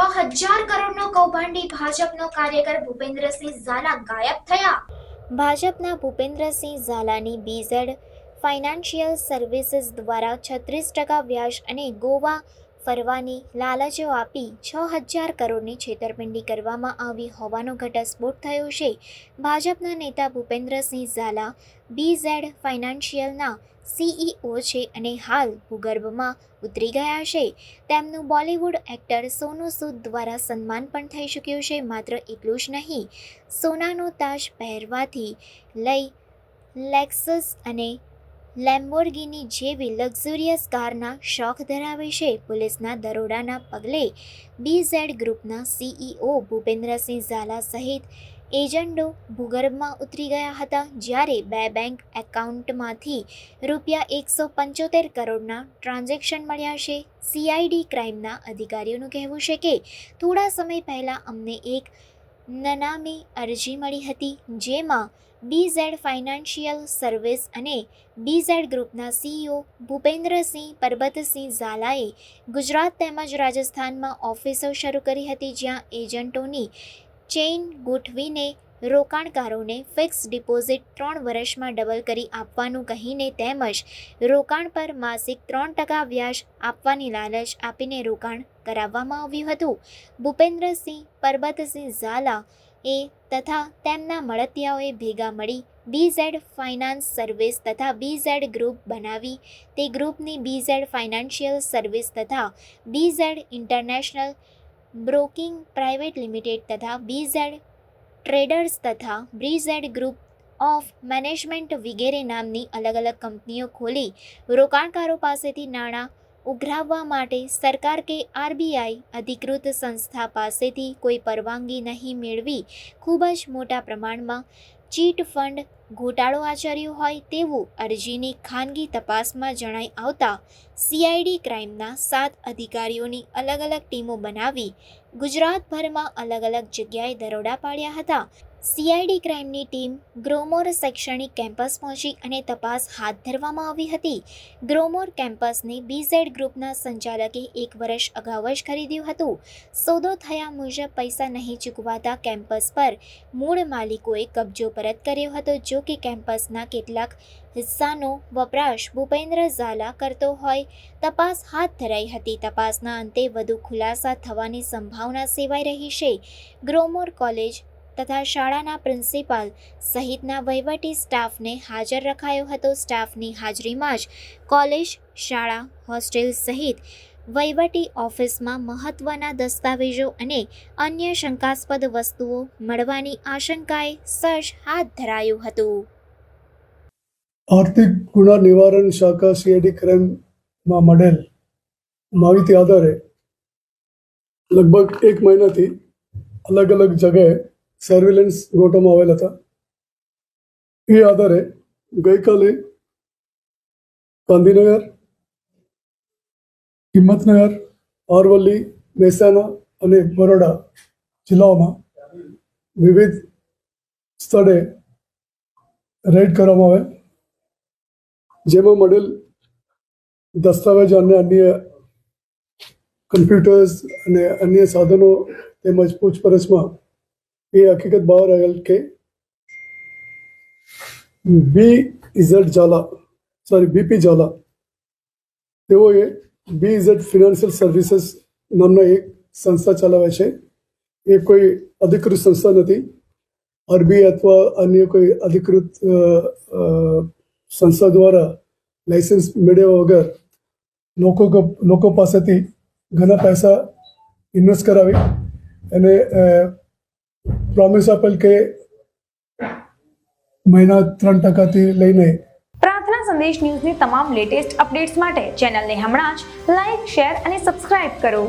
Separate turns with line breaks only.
6,000 કરોડનો કૌભાંડી ભાજપનો કાર્યકર ભૂપેન્દ્રસિંહ ઝાલા ગાયબ થયા। ભાજપના ભૂપેન્દ્રસિંહ ઝાલાની બીઝેડ ફાઇનાન્શિયલ સર્વિસીસ દ્વારા 36% વ્યાજ અને ગોવા ફરવાની લાલચો આપી 6,000 કરોડની છેતરપિંડી કરવામાં આવી હોવાનો ઘટસ્ફોટ થયો છે। ભાજપના નેતા ભૂપેન્દ્રસિંહ ઝાલા બીઝેડ ફાઇનાન્શિયલના CEO છે અને હાલ ભૂગર્ભમાં ઉતરી ગયા છે। તેમનું બોલિવૂડ એક્ટર સોનુ સૂદ દ્વારા સન્માન પણ થઈ ચૂક્યું છે। માત્ર એટલું જ નહીં, સોનાનો તાજ પહેરવાથી લઈ લેક્સસ અને લેમ્બોર્ગિની જેવી લક્ઝુરિયસ કારના શોખ ધરાવે છે। પોલીસના દરોડાના પગલે બીઝેડ ગ્રુપના CEO ભૂપેન્દ્રસિંહ ઝાલા સહિત એજન્ટો ભૂગર્ભમાં ઉતરી ગયા હતા, જ્યારે 2 બેંક એકાઉન્ટમાંથી ₹175 કરોડના ટ્રાન્ઝેક્શન મળ્યા છે। CID ક્રાઇમના અધિકારીઓનું કહેવું છે કે થોડા સમય પહેલા અમને એક નનામી અરજી મળી હતી, જેમાં બીઝેડ ફાઇનાન્શિયલ સર્વિસ અને બીઝેડ ગ્રુપના CEO ભૂપેન્દ્રસિંહ પરબતસિંહ ઝાલાએ ગુજરાત તેમજ રાજસ્થાનમાં ઓફિસો શરૂ કરી હતી, જ્યાં એજન્ટોની ચેઇન ગોઠવીને રોકાણકારોને ફિક્સ ડિપોઝિટ 3 વર્ષમાં ડબલ કરી આપવાનું કહીને તેમજ રોકાણ પર માસિક 3% વ્યાજ આપવાની લાલચ આપીને રોકાણ કરાવવામાં આવ્યું હતું। ભૂપેન્દ્રસિંહ પરબતસિંહ ઝાલા તથા તેમના મળતિયાઓએ ભેગા મળી બીઝેડ ફાઇનાન્સ સર્વિસ તથા બીઝેડ ગ્રુપ બનાવી તે ગ્રુપની બીઝેડ ફાઇનાન્શિયલ સર્વિસ તથા BZ international broking private limited તથા બીઝેડ ટ્રેડર્સ તથા બીઝેડ ગ્રુપ ઓફ મેનેજમેન્ટ વગેરે નામની અલગ અલગ કંપનીઓ ખોલી રોકાણકારો પાસેથી નાણાં ઉઘરાવવા માટે સરકાર કે RBI અધિકૃત સંસ્થા પાસેથી કોઈ પરવાનગી નહીં મેળવી ખૂબ જ મોટા પ્રમાણમાં ચીટ ફંડ ઘોટાળો આચર્યો હોય તેવું અરજીની ખાનગી તપાસમાં જણાઈ આવતા CID ક્રાઇમના 7 અધિકારીઓની અલગ અલગ ટીમો બનાવી ગુજરાતભરમાં અલગ અલગ જગ્યાએ દરોડા પાડ્યા હતા। CID ક્રાઇમની ટીમ ગ્રોમોર શૈક્ષણિક કેમ્પસ પહોંચી અને તપાસ હાથ ધરવામાં આવી હતી। ગ્રોમોર કેમ્પસને બીઝેડ ગ્રુપના સંચાલકે 1 વર્ષ અગાઉ જ ખરીદ્યું હતું। સોદો થયા મુજબ પૈસા નહીં ચૂકવાતા કેમ્પસ પર મૂળ માલિકોએ કબજો પરત કર્યો હતો। જો કે કેમ્પસના કેટલાક હિસ્સાનો વપરાશ ભૂપેન્દ્ર ઝાલા કરતો હોય તપાસ હાથ ધરાઈ હતી। તપાસના અંતે વધુ ખુલાસા થવાની સંભાવના સેવાઈ રહી છે। ગ્રોમોર કોલેજ તથા શાળાના પ્રિન્સિપાલ સહિતના વહીવટી સ્ટાફને હાજર રખાયો હતો। સ્ટાફની હાજરીમાં જ કોલેજ, શાળા, હોસ્ટેલ સહિત વહીવટી ઓફિસમાં મહત્વના દસ્તાવેજો અને અન્ય શંકાસ્પદ વસ્તુઓ મળવાની આશંકાએ સર્ચ હાથ ધરાયું હતું।
આર્થિક ગુના નિવારણ શાખા CID ક્રાઇમમાં મળેલ માહિતી આધારે લગભગ 1 મહિનાથી અલગ અલગ જગ્યાએ સર્વેલન્સ ગોઠવવામાં આવેલ હતા। એ આધારે ગઈકાલે ગાંધીનગર, હિંમતનગર, અરવલ્લી, મહેસાણા અને બરોડા જિલ્લાઓમાં વિવિધ સ્થળે રેડ કરવામાં આવે, જેમાં મળેલ દસ્તાવેજ અને અન્ય કમ્પ્યુટર્સ અને અન્ય સાધનો તેમજ પૂછપરછમાં એ હકીકત બહાર આવેલ કે BP ઝાલા તેઓએ બીઝેડ ફાઇનાન્શિયલ સર્વિસીસ નામના એક સંસ્થા ચલાવે છે। એ કોઈ અધિકૃત સંસ્થા નથી। RBI અથવા અન્ય કોઈ અધિકૃત સંસ્થા દ્વારા લાઇસન્સ મેળવ્યા વગર લોકો પાસેથી ઘણા પૈસા ઇન્વેસ્ટ કરાવી અને પ્રોમિસ આપેલ કે મહિના 3%થી લઈને।
પ્રાર્થના સંદેશ ન્યૂઝની તમામ લેટેસ્ટ અપડેટ્સ માટે ચેનલને હમણાં જ લાઇક, શેર અને સબસ્ક્રાઇબ કરો।